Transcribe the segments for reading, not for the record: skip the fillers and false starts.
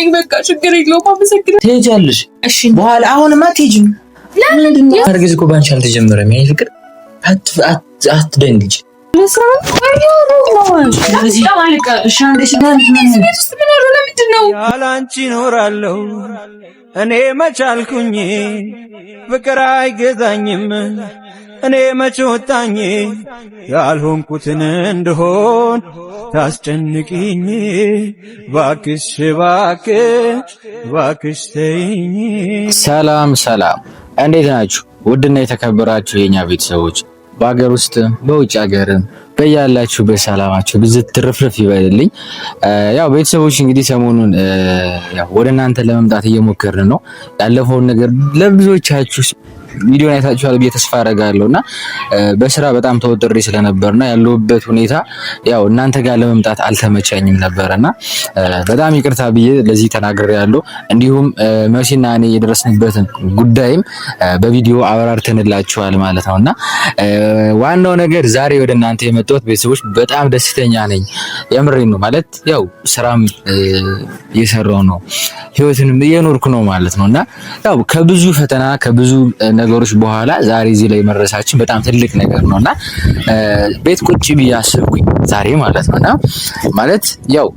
ተቀበለኝ በቃ ችግር የለውም አመሰግናለሁ ትሄጃለሽ እሺ በኋላ አሁንማ አትሄጂም ለምን አርግዝ እኮ ባንቺ አልተጀመረም ይሄ ፍቅር አትደንግጭ ያላንቺ ኖራለሁ እኔ መቻልኩኝ ፍቅር አይገዛኝም እኔ መች ወጣኝ ያልሆንኩትን እንደሆን ታስጨንቂኝ ባክሽ ባክሽ ተይኝ። ሰላም እንዴት ናችሁ? ውድና የተከበራችሁ የኛ ቤተሰቦች በአገር ውስጥ በውጭ ሀገርም በያላችሁ በሰላማችሁ ብዝት ትርፍርፍ ይበልልኝ። ያው ቤተሰቦች እንግዲህ ሰሞኑን ያው ወደ እናንተ ለመምጣት እየሞከርን ነው። ያለፈውን ነገር ለብዙዎቻችሁ ቪዲዮ አይታችኋል ብዬ ተስፋ አደርጋለሁና በስራ በጣም ተወጥሬ ስለነበርና ያለሁበት ሁኔታ ያው እናንተ ጋር ለመምጣት አልተመቸኝም ነበርና በጣም ይቅርታ ብዬ ለዚህ ተናግሬያለሁ። እንዲሁም መሲና እኔ የደረስንበትን ጉዳይም በቪዲዮ አብራርተንላችኋል ማለት ነውና ዋናው ነገር ዛሬ ወደ እናንተ የመጣሁት ቤተሰቦች በጣም ደስተኛ ነኝ። የምሬን ነው ማለት ያው ስራም እየሰራሁ ነው ህይወትንም እየኖርኩ ነው ማለት ነውና ያው ከብዙ ፈተና ከብዙ ነገሮች በኋላ ዛሬ እዚህ ላይ መድረሳችን በጣም ትልቅ ነገር ነውና ቤት ቁጭ ብዬ አስብኩኝ ዛሬ ማለት ነውና ማለት ያው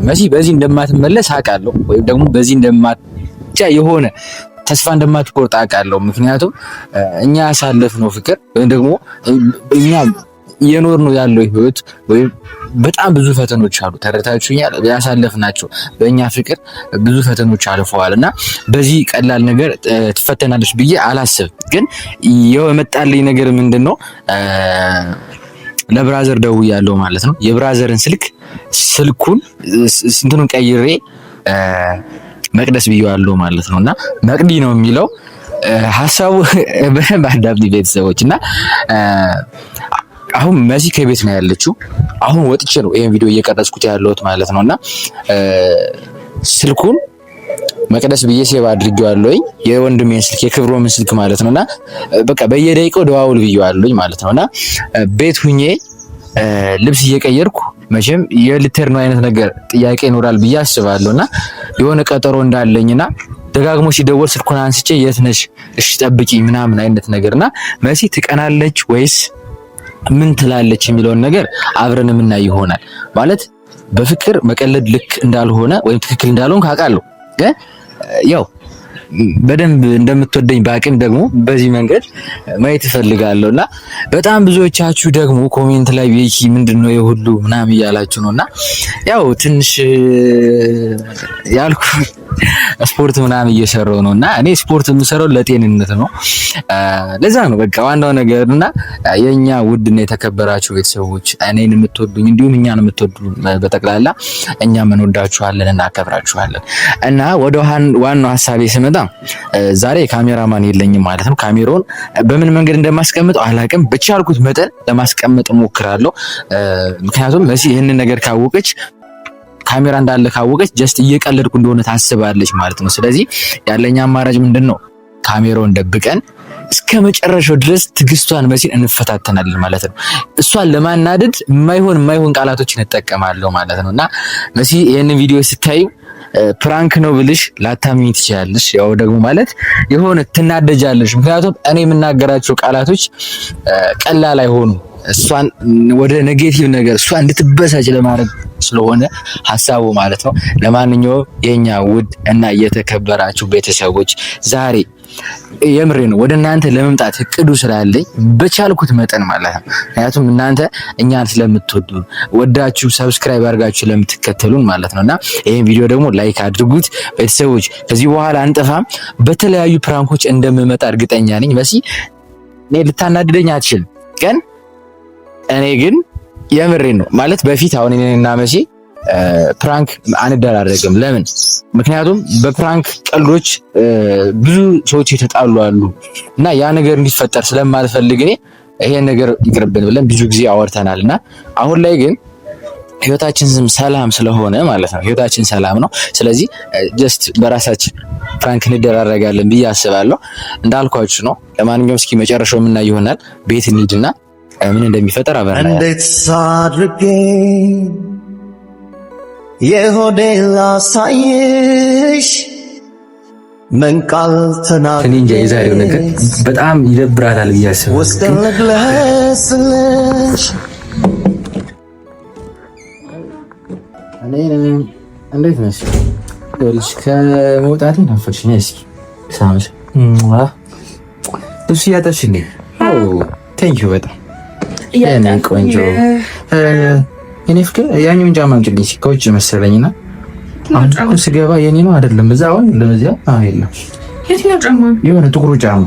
መሲ በዚህ እንደማትመለስ አውቃለሁ ወይም ደግሞ በዚህ እንደማትጫ የሆነ ተስፋ እንደማትቆርጥ አውቃለሁ። ምክንያቱም እኛ ያሳለፍነው ፍቅር ወይም ደግሞ እኛ የኖር ነው ያለው ህይወት ወይም በጣም ብዙ ፈተኖች አሉ። ተረታችሁኛል። ያሳለፍናቸው በእኛ ፍቅር ብዙ ፈተኖች አልፈዋልና በዚህ ቀላል ነገር ትፈተናለች ብዬ አላስብም። ግን የመጣልኝ ነገር ምንድነው ለብራዘር ደውያለሁ ማለት ነው። የብራዘርን ስልኩን እንትኑን ቀይሬ መቅደስ ብዬዋለሁ ማለት ነውና መቅዲ ነው የሚለው ሐሳቡ በደንብ አዳምጡ ቤተሰቦችና አሁን መሲ ከቤት ነው ያለችው። አሁን ወጥቼ ነው ይሄን ቪዲዮ እየቀረጽኩት ያለሁት ማለት ነውና ስልኩን መቅደስ ብዬ ሴቭ አድርጌዋለሁኝ የወንድሜን ስልክ የክብሮምን ስልክ ማለት ነውና በቃ በየደቂቃው ደዋውል ብዬዋለሁኝ ማለት ነውና ቤት ሁኜ ልብስ እየቀየርኩ መቼም የልተር ነው አይነት ነገር ጥያቄ ይኖራል ብዬ አስባለሁና የሆነ ቀጠሮ እንዳለኝና ደጋግሞ ሲደወል ስልኩን አንስቼ የት ነሽ እሺ ጠብቂኝ ምናምን አይነት ነገርና መሲ ትቀናለች ወይስ ምን ትላለች የሚለውን ነገር አብረን የምናይ ይሆናል። ማለት በፍቅር መቀለድ ልክ እንዳልሆነ ወይም ትክክል እንዳልሆነ ካውቃለሁ ግን ያው በደንብ እንደምትወደኝ ባቅም ደግሞ በዚህ መንገድ ማየት እፈልጋለሁና በጣም ብዙዎቻችሁ ደግሞ ኮሜንት ላይ ቤኪ ምንድነው የሁሉ ምናምን እያላችሁ ነውና ያው ትንሽ ያልኩ ስፖርት ምናምን እየሰራው ነውና እኔ ስፖርት የምሰራው ለጤንነት ነው። ለዛ ነው በቃ ዋናው ነገርና የኛ ውድና የተከበራችሁ ቤተሰቦች እኔን የምትወዱኝ እንዲሁም እኛን የምትወዱ በጠቅላላ እኛም እንወዳችኋለን እና እናከብራችኋለን እና ወደ ዋናው ሐሳቤ ስመጣ ዛሬ ካሜራማን የለኝም ማለት ነው። ካሜራውን በምን መንገድ እንደማስቀምጠው አላውቅም። በቻልኩት መጠን ለማስቀመጥ ሞክራለሁ። ምክንያቱም መሲ ይሄንን ነገር ካወቀች ካሜራ እንዳለ ካወቀች ጀስት እየቀለድኩ እንደሆነ ታስባለች ማለት ነው። ስለዚህ ያለኝ አማራጭ ምንድነው ካሜራውን ደብቀን እስከመጨረሻው ድረስ ትግስቷን መሲን እንፈታተናለን ማለት ነው። እሷን ለማናደድ የማይሆን ቃላቶችን እጠቀማለሁ ማለት ነውና መሲ ይሄንን ቪዲዮ ስታይ ፕራንክ ነው ብልሽ ላታምኚ ትችያለሽ። ያው ደግሞ ማለት የሆነ ትናደጃለሽ። ምክንያቱም እኔ የምናገራቸው ቃላቶች ቀላል አይሆኑም። እሷን ወደ ኔጌቲቭ ነገር እሷን እንድትበሳጭ ለማድረግ ስለሆነ ሐሳቡ ማለት ነው። ለማንኛውም የኛ ውድ እና የተከበራችሁ ቤተሰቦች ዛሬ የምሬ ነው ወደ እናንተ ለመምጣት እቅዱ ስላለኝ በቻልኩት መጠን ማለት ነው። ምክንያቱም እናንተ እኛን ስለምትወዱ ወዳችሁ ሰብስክራይብ አድርጋችሁ ለምትከተሉን ማለት ነውና ይሄን ቪዲዮ ደግሞ ላይክ አድርጉት ቤተሰቦች። ከዚህ በኋላ አንጠፋም። በተለያዩ ፕራንኮች እንደምመጣ እርግጠኛ ነኝ። መሲ እኔ ልታናድደኝ አትችልም ቀን እኔ ግን የምሬን ነው ማለት በፊት አሁን እኔና መሲ ፕራንክ አንደራረግም። ለምን? ምክንያቱም በፕራንክ ቀልዶች ብዙ ሰዎች የተጣሉ አሉ እና ያ ነገር እንዲፈጠር ስለማልፈልግ እኔ ይሄን ነገር ይቅርብን ብለን ብዙ ጊዜ አወርተናልና አሁን ላይ ግን ህይወታችን ሰላም ስለሆነ ማለት ነው። ህይወታችን ሰላም ነው። ስለዚህ ጀስት በራሳችን ፕራንክ እንደራረጋለን ብዬ አስባለሁ። እንዳልኳችሁ ነው። ለማንኛውም እስኪ መጨረሻው ምን ይሆናል ቤት እንሂድና ምን እንደሚፈጠር አበራና እንዴት ሳድርጌ የሆዴ ላሳይሽ ምን ቃል ተናግሬ እኔ እንጃ የዛሬው ነገር በጣም ይደብራታል ብዬ አስባለሁ። ውስጤን ልግለጽልሽ እኔ እንዴት ነሽ? ልጅ ከመውጣቴ ናፈቅሽኝ። እስኪ ሳምሽ ልብስ እያጠብሽልኝ። ቴንኪው በጣም የኔ ቆንጆ። የኔ ፍቅር ያኛውን ጫማ አምጪልኝ ከውጭ መሰለኝና አሁን ስገባ የኔ ነው አይደለም? እዛ አሁን ለምዚያ የለም። የትኛው ጫማ? የሆነ ጥቁሩ ጫማ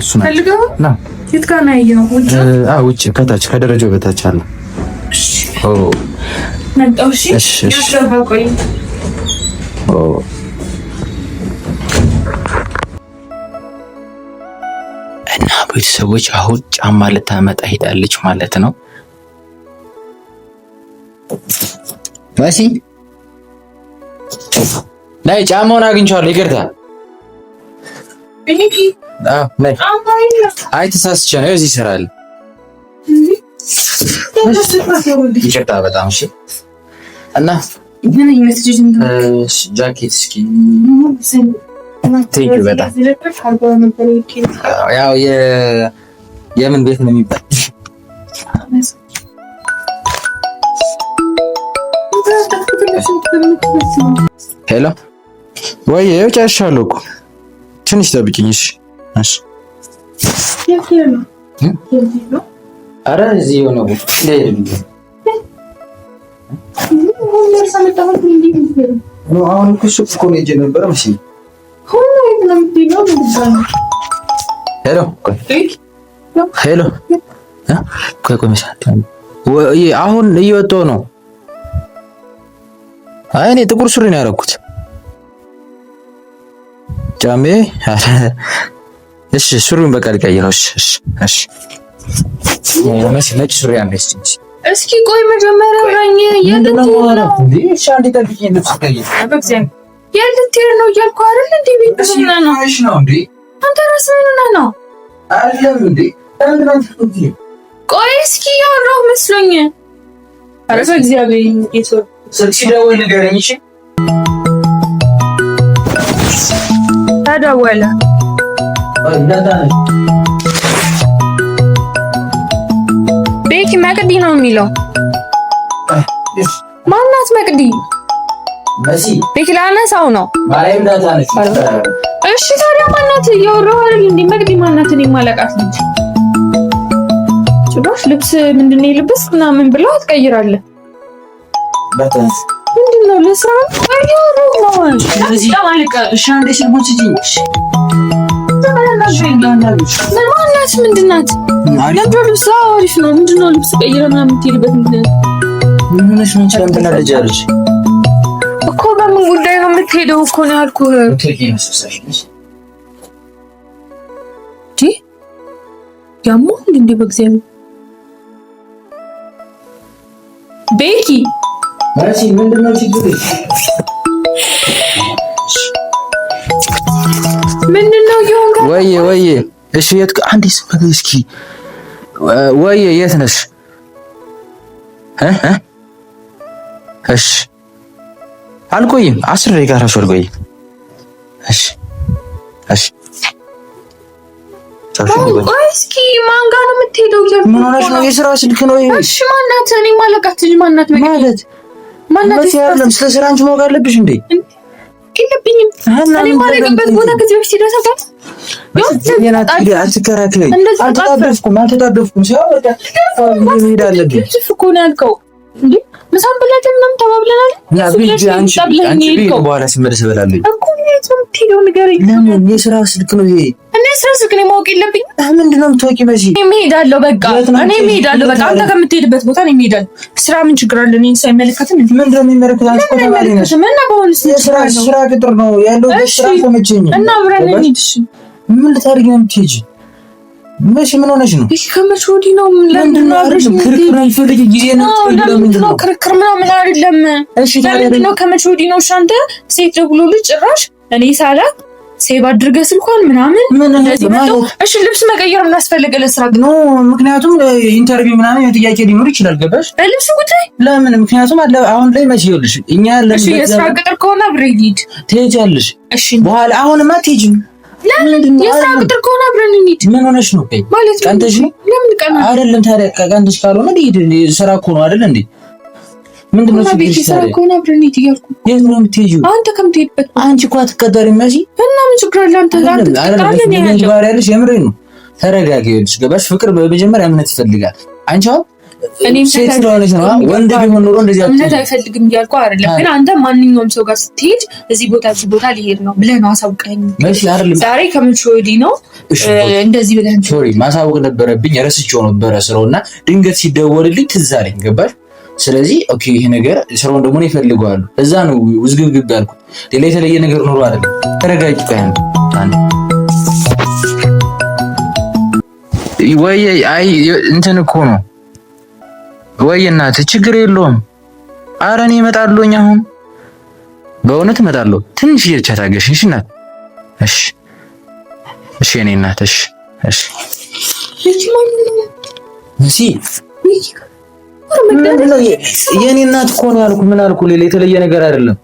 እሱ ነው ፈልገው ነው። የት ጋር ነው ያየኸው? ውጭ ከታች ከደረጃው በታች አለ። እና ቤተሰቦች አሁን ጫማ ልታመጣ ሄዳለች ማለት ነው። መሲ ላይ ጫማውን አግኝቼዋለሁ። ይቅርታ አይ ተሳስቼ ነው። እዚህ ይሰራል። ይቅርታ በጣም እሺ። እና ጃኬት እስኪ ቴንክ ዩ በጣም ያው የምን ቤት ነው የሚባል ሄሎ ወይ ጨርሻለሁ እኮ ትንሽ ጠብቂኝ እሺ። ኧረ እዚህ የሆነ አሁን እኮ ሱቅ እኮ ነው ሄጄ ነበረ መሰለኝ። ሄሎ ሄሎ ቆይ አሁን እየወጣሁ ነው። አይ እኔ ጥቁር ሱሪ ነው ያደረኩት ጫሜ። እሺ ሱሪውን በቃ ልቀይረው። እሺ እሺ መሲ ነጭ ሱሪ አለች። እስኪ ቆይ መጀመሪያ ራኝ የልትሄድ ነው እያልኩ አይደል እንዴ? ቢብስና ነው እሺ ነው እንዴ? አንተ ራስህ ምን ነው አይደለም እንዴ? ቆይ እስኪ ያወራሁ መስሎኝ። ኧረ በእግዚአብሔር ጌቶ ስልክ ሲደውል ንገረኝ እሺ። ተደወለ ቤኪ መቅዲ ነው የሚለው። ማናት መቅዲ? መሲ ቤኪ ላነሳው ነው ማርያም ዳታ ነች። እሺ ታዲያ ማናት? እያወራሁ አይደል እንዴ? መቅዲ ማናት? እኔ ማለቃት እንጂ ጭራሽ ልብስ ምንድነው የልብስ ምናምን ብለው ትቀይራለህ። በተንስ ምንድነው ለስራ አይያሩ ነው እሺ ታማልቀ እሺ አንዴ ሽልሙት እጂሽ ማናት? ምንድናት? ለብስ አሪፍ ነው። ምንድነው ልብስ ቀይረ ምናምን የምትሄድበት ምክንያት ምን ሆነሽ ነው? ቻምብና ልጃለሽ እኮ በምን ጉዳይ ነው የምትሄደው እኮ ነው ያልኩህ። ያሞ እንዴ በእግዚአብሔር ቤኪ ማሲ ምንድነው ችግሩ? ምንድነው ይሆንጋ? ወይ እሺ የት አንዴ ስፈት እስኪ ወይ የት ነሽ? እሺ አልቆይም 10 ደቂቃ ራሱ አልቆይም። እሺ እስኪ ማን ጋር ነው የምትሄደው? ምን ሆነሽ ነው? የስራ ስልክ ነው ይሄ። እሺ ማናት? እኔ ማለቃት ልጅ ማናት? ማለት ማናት? ያለም ስለ ስራ አንቺ ማወቅ አለብሽ እንዴ? የለብኝም። እኔ ማለቅበት ቦታ ከዚህ በፊት ደረሰበት። አትከራክረኝ። አልተጣደፍኩም። ሲያወጣ ሄድ አለብኝ እኮ ነው ያልከው እንዴ? ምሳም ብላችሁ ምንም ተባብለናል። ያ ቢጂ አንቺ በኋላ ሲመለስ እበላለሁ እኮ ነው የምትሄደው ንገረኝ። ለምን? የስራ ስልክ ነው ይሄ። እኔ ስራ ስልክ ነው ማወቅ የለብኝም። ምንድነው የምታወቂው? በዚህ እኔ እሄዳለሁ። በቃ እኔ እሄዳለሁ። በቃ አንተ ከምትሄድበት ቦታ እኔ እሄዳለሁ። ስራ ምን ችግር አለ? እኔ ሳይመለከትም እንዴ? ምንድነው የሚመለከት? አስቆጣባሪ ነሽ። ምን ነው በሆነስ ስራ ቅጥር ነው ያለው። ስራ ተመቸኝ እና አብረን እንሂድ። እሺ ምን ልታደርጊ ነው የምትሄጂ? መቼ ምን ሆነሽ ነው? እሺ ከመቼ ወዲህ ነው? ለምንድነው አብረሽ ክርክር አልፈልግ ጊዜ ነው። ለምንድነው ክርክር ምናምን አይደለም። እሺ ለምንድነው ከመቼ ወዲህ ነው? አንተ ሴት ደውሎልህ ጭራሽ እኔ ሳላክ ሴቭ አድርገህ ስልኳን ምናምን ምን ማለት እሺ ልብስ መቀየር ምን አስፈልገ ለስራ ግን ነው ምክንያቱም ኢንተርቪው ምናምን ጥያቄ ሊኖር ይችላል ገባሽ ልብስ ጉዳይ ለምን ምክንያቱም አሁን ላይ መቼ ይኸውልሽ እኛ እሺ የስራ ቅጥር ከሆነ አብረን ሂድ ትሄጃለሽ እሺ በኋላ አሁንማ አትሄጂም ለምን የስራ ቅጥር ከሆነ አብረን ሂድ ምን ሆነሽ ነው ማለት ቀንተሽ ነው ለምን ቀና አይደለም ታዲያ ቀንተሽ ካልሆነ ሂድ ስራ እኮ ነው አይደል እንዴ ምንድነው ቤት ስራ ከሆነ አብረን ሂድ እያልኩ የት ነው የምትሄጂው አንተ ከምትሄድበት አንቺ እኮ አትቀጠሪም መሲ እና ምን ችግር አለ አንተ ያለሽ የምሬን ነው ተረጋጊ ይኸውልሽ ገባሽ ፍቅር በመጀመሪያ እምነት ይፈልጋል አንቺ አሁን እኔም ሴት ስለሆነች ነው ወንድ ቢሆን ኖሮ እንደዚህ እምነት አይፈልግም እያልኩ አይደለም ግን አንተ ማንኛውም ሰው ጋር ስትሄድ እዚህ ቦታ ሊሄድ ነው ብለህ ነው አሳውቀኝ መሲ አይደለም ዛሬ ከምንሽ ወዲህ ነው እንደዚህ ብለህ ሶሪ ማሳወቅ ነበረብኝ ረስቼው ነበረ ስራውና ድንገት ሲደወልልኝ ትዝ አለኝ ገባሽ ስለዚህ ኦኬ ይሄ ነገር ስራውን ደግሞ ነው ይፈልጋሉ እዛ ነው ውዝግብግብ ያልኩት ሌላ የተለየ ነገር ኖሮ አይደለም ተረጋጊ ካያን ወይ አይ እንትን እኮ ነው ወይ እናት ችግር የለውም ኧረ እኔ እመጣለሁኝ አሁን በእውነት እመጣለሁ ትንሽ ይርቻ ታገሽኝ እሺ እናት እሺ እኔ እናት እሺ መሲ የኔ እናት እኮ ነው ያልኩ ምን አልኩ ሌላ የተለየ ነገር አይደለም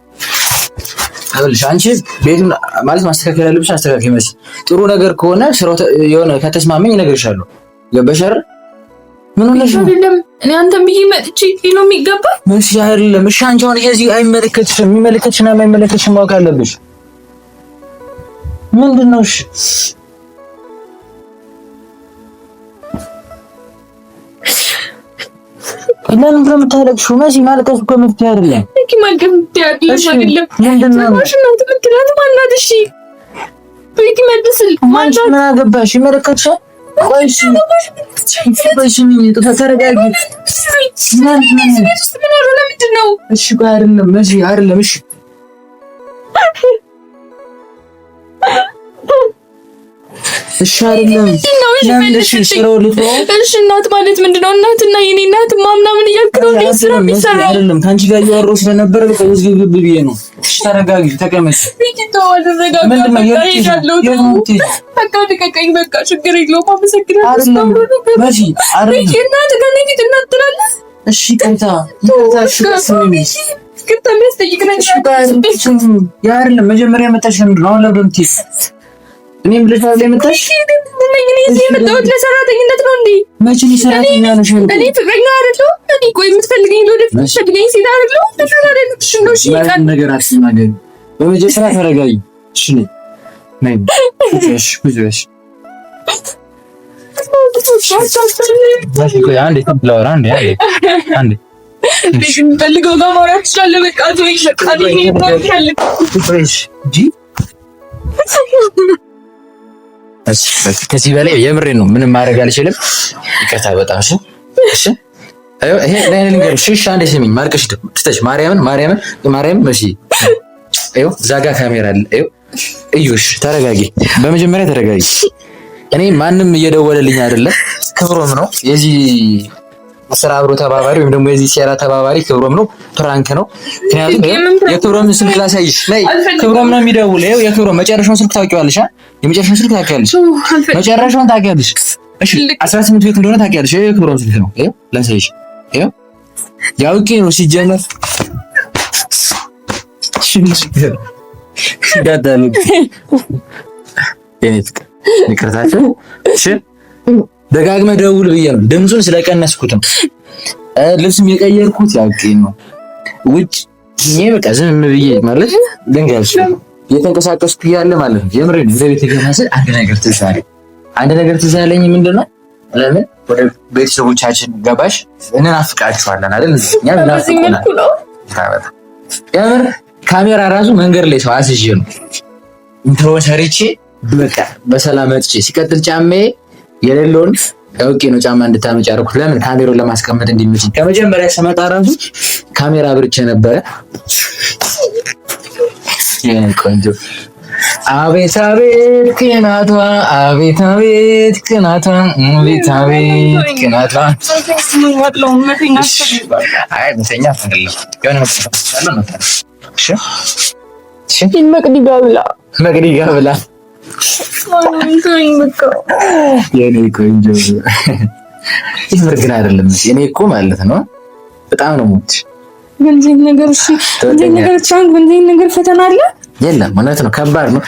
አልሽ አንቺ ቤቱን ማለት ማስተካከል ያለብሽ አስተካክል መሲ ጥሩ ነገር ከሆነ ስራው የሆነ ከተስማመኝ እነግርሻለሁ ገባሽ አይደል ምን ሆነሽ ነው እኔ አንተም ብዬ መጥቼ ነው የሚገባ መሲ አይደለም እሺ አንቺ አሁን እዚህ አይመለከትሽም የሚመለከትሽና የማይመለከትሽም ማወቅ አለብሽ ምንድነው እሺ ለምን እንደምታለቅሽው መሲ ማልቀስ እኮ መፍትሄ አይደለም እኪ ማልቀስ አይደለም ምንድነው ማሽናት ምትላት ማናት እሺ ቤት መልስል ማንቺ ምን አገባሽ ይመለከትሻል ቆይሽ ተረጋጊ ምንድነው እሺ ቆይ አይደለም መሲ አይደለም እሺ እሺ አይደለም ለምን እሺ ስራው ልትሮ እሺ እናት ማለት ምንድነው እናትና የኔ እናት ማምናምን እያልከው ነው ስራ ቢሰራ አይደለም ካንቺ ጋር እያወራሁ ስለነበረ ውዝግብ ብዬ ነው እሺ ተረጋጊ ተቀመጭ ምንድነው በቃ ተቀቀኝ በቃ ችግር የለውም አመሰግናለሁ መሲ አይደለም እናት ጋር ነኝ እናት ትላለህ እሺ ቀንታ ከታመስጠይቅ ነገር ያርለም መጀመሪያ መጣሽ ምንድነው አሁን ለምን ትይስ እኔም ብለሻል ለምታሽ እኔ የመጣሁት ለሰራተኝነት ነው እንዴ መቼ ሰራተኛ ነሽ እኔ ፍቅረኛ አይደለሁ እኔ ቆይ የምትፈልገኝ ለወደፊት ትፈልገኝ ሲል አይደለሁ ለሰራተኝነት ነው እሺ ያን ነገር አትናገሪ በመጀመሪያ ተረጋጊ እሺ ነይ እሺ ኩዝሽ ማሽ ቆይ አንዴ ተብላውራ አንዴ ፈልገው ጋር ማውራት ትችላለህ በቃ ተወኝ በቃ እኔ ነው ያልኩ ኩዝሽ ጂ ከዚህ በላይ የምሬ ነው ምንም ማድረግ አልችልም ይቅርታ በጣም እሺ ይሄ ለኔ ልንገርሽ እሺ አንዴ ስሚኝ ማርቀሽ ትተሽ ማርያም መሲ አይው ዛጋ ካሜራ አለ እዩሽ ተረጋጊ በመጀመሪያ ተረጋጊ እኔ ማንም እየደወለልኝ አይደለም ክብሮም ነው የዚህ ስራ አብሮ ተባባሪ ወይም ደግሞ የዚህ ሴራ ተባባሪ ክብሮም ነው ፕራንክ ነው ምክንያቱም የክብሮም ስልክ ላሳይሽ ላይ ክብሮም ነው የሚደውለው የክብሮም መጨረሻውን ስልክ ታውቂዋለሽ የመጨረሻውን ስልክ ታውቂያለሽ መጨረሻውን ታውቂያለሽ እሺ 18 ቤት እንደሆነ ታውቂያለሽ የክብሮም ስልክ ነው ይሄ ላሳይሽ ይሄ ያውቂ ነው ሲጀመር ጋዳሉ የኔት ንቅርታችሁ እሺ ደጋግመህ ደውል ብዬ ነው ድምጹን ስለቀነስኩት ነው ልብስም የቀየርኩት ያውቂ ነው ውጭ እኔ በቃ ዝም ብዬ ማለት ልንገርሽ እየተንቀሳቀስኩ ያለ ማለት ነው የምሬን ለቤት ገናሰል አንድ ነገር ትዝ አለኝ ምንድነው ለምን ወደ ቤተሰቦቻችን ገባሽ እንናፍቃችኋለን አይደል እኛ እናፍቃለን የምር ካሜራ ራሱ መንገድ ላይ ሰው አስይዤ ነው ኢንትሮን ሰርቼ በቃ በሰላም መጥቼ ሲቀጥል ጫማዬ የሌለውን ያውቄ ነው ጫማ እንድታመጭ አደረኩት ለምን ካሜራውን ለማስቀመጥ እንዲመች ከመጀመሪያ ስመጣ ራሱ ካሜራ አብርቼ ነበረ ቆንጆ አቤት አቤት ቅናቷ አቤት አቤት ቅናቷ አቤት አቤት ቅናቷ አይ ምንተኛ አይደለም የሆነ መጥፋት አለ ነው እሺ መቅዲ ጋር ብላ የኔ ቆንጆ ይፈር ግን አይደለም የኔ እኮ ማለት ነው በጣም ነው ሙት በዚህ ነገር እሺ በዚህ ነገር ቻንግ በዚህ ነገር ፈተና አለ የለም ማለት ነው ከባድ ነው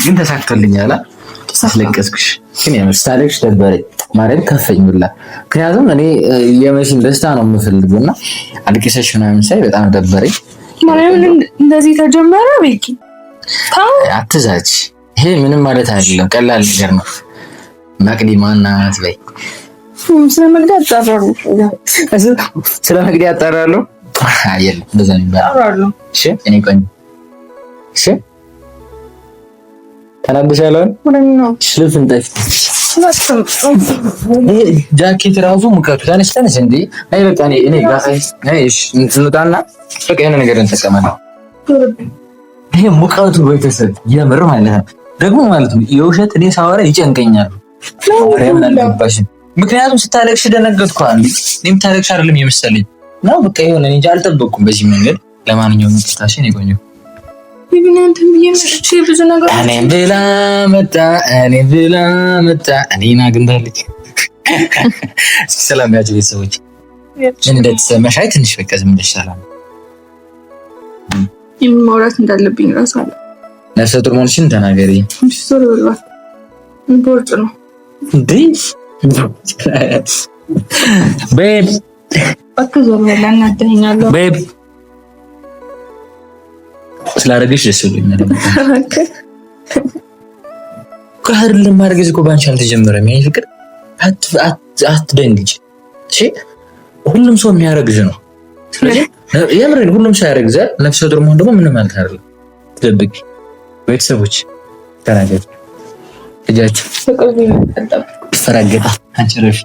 ግን ተሳክቶልኛል ተሳለቀስኩሽ ግን የምስታለሽ ደበረ ማረም ከፈኝ ብላ ምክንያቱም እኔ የመሲን ደስታ ነው የምፈልገውና አልቀሰሽ ምናምን ሳይ በጣም ደበረኝ ማረም እንደዚህ ተጀመረ ቤኪ አትዛች ይሄ ምንም ማለት አይደለም ቀላል ነገር ነው መቅዲ ማናት በይ ስለ መቅዲ አጣራሉ ስለ መቅዲ አጣራሉ አይደለም እንደዛ ነው ይባላል እሺ እኔ ቆይ እሺ ተናብሻለሁ ምንድነው ሽልፍ እንጠፍ ጃኬት ራሱ ሙቀቱ ታነስተንስ እንዴ አይ በቃ እኔ ጋር አይሽ እንትሉታና በቃ የሆነ ነገር እንጠቀማለን ይሄ ሙቀቱ ቤተሰብ የምር ማለት ነው ደግሞ ማለት ነው የውሸት እኔ ሳወራ ይጨንቀኛል ማርያምን አልገባሽ ምክንያቱም ስታለቅሽ ደነገጥኩ አንዴ እኔም ታለቅሽ አይደለም የመሰለኝ ነው በቃ የሆነ እንጂ አልጠበቅኩም በዚህ መንገድ ለማንኛውም ተስታሽን ይቆየው ይብናንተም በየመጥቼ ብዙ ነገር እኔም ብላ መጣ እኔና ግንዳልክ ሰላም ያጅ ቤተሰቦች እንደተሰማሽ አይ ትንሽ በቃ ዝም ብለሽ ሰላም ማውራት እንዳለብኝ ራሳለ ነፍሰ ጡር መሆንሽን ተናገሪ እሺ ሶሪ በልባት ቦርጭ ነው እንዴ ቤብ አከዘሩ ለናደኛለሁ ቤብ ስላረግሽ ደስ ብሎኛል ከሀርልም ማርገዝ እኮ ባንቺ አልተጀመረም ይሄ ፍቅር አትደንግጭ እሺ ሁሉም ሰው የሚያረግዝ ነው ስለዚህ የምሬን ሁሉም ሰው ያረግዛል ነፍሰ ጡር መሆን ደግሞ ምንም ማለት አይደለም ትደብቂ ቤተሰቦች ተናገር እጃችሁ ፍቅር ይመጣጣ ፈራገጣ አንቺ ረፍ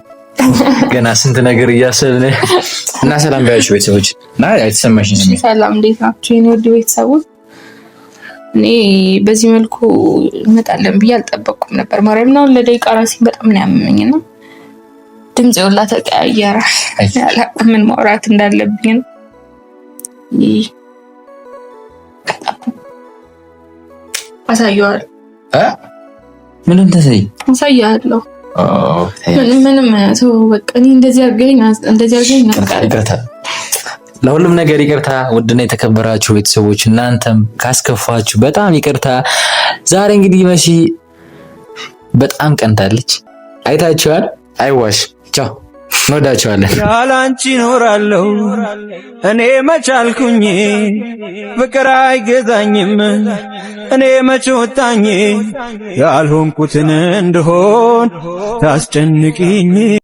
ገና ስንት ነገር እያሰብን እና ሰላም ባያችሁ ቤተሰቦች እና አይተሰማሽ ነው ሰላም እንዴት ናችሁ የኔ ውድ ቤተሰቦች እኔ በዚህ መልኩ እንመጣለን ብዬ አልጠበቅኩም ነበር ማርያም ነው ለደቂቃ ራሴን በጣም ነው ያመመኝና ድምጽ ወላ ተቀያየረ ምን ማውራት እንዳለብኝ አሳየዋለሁ ምንም ተሰይ አሳያለሁ ምንም ሰው በቃ እኔ እንደዚህ አድርገኝ ይቅርታ ለሁሉም ነገር ይቅርታ ውድና የተከበራችሁ ቤተሰቦች እናንተም ካስከፋችሁ በጣም ይቅርታ ዛሬ እንግዲህ መሲ በጣም ቀንታለች አይታችኋል አይዋሽ ቻው እንወዳችኋለን ያላንቺ ኖራለሁ እኔ መቻልኩኝ ፍቅር አይገዛኝም እኔ መቾታኝ ያልሆንኩትን እንደሆን ታስጨንቂኝ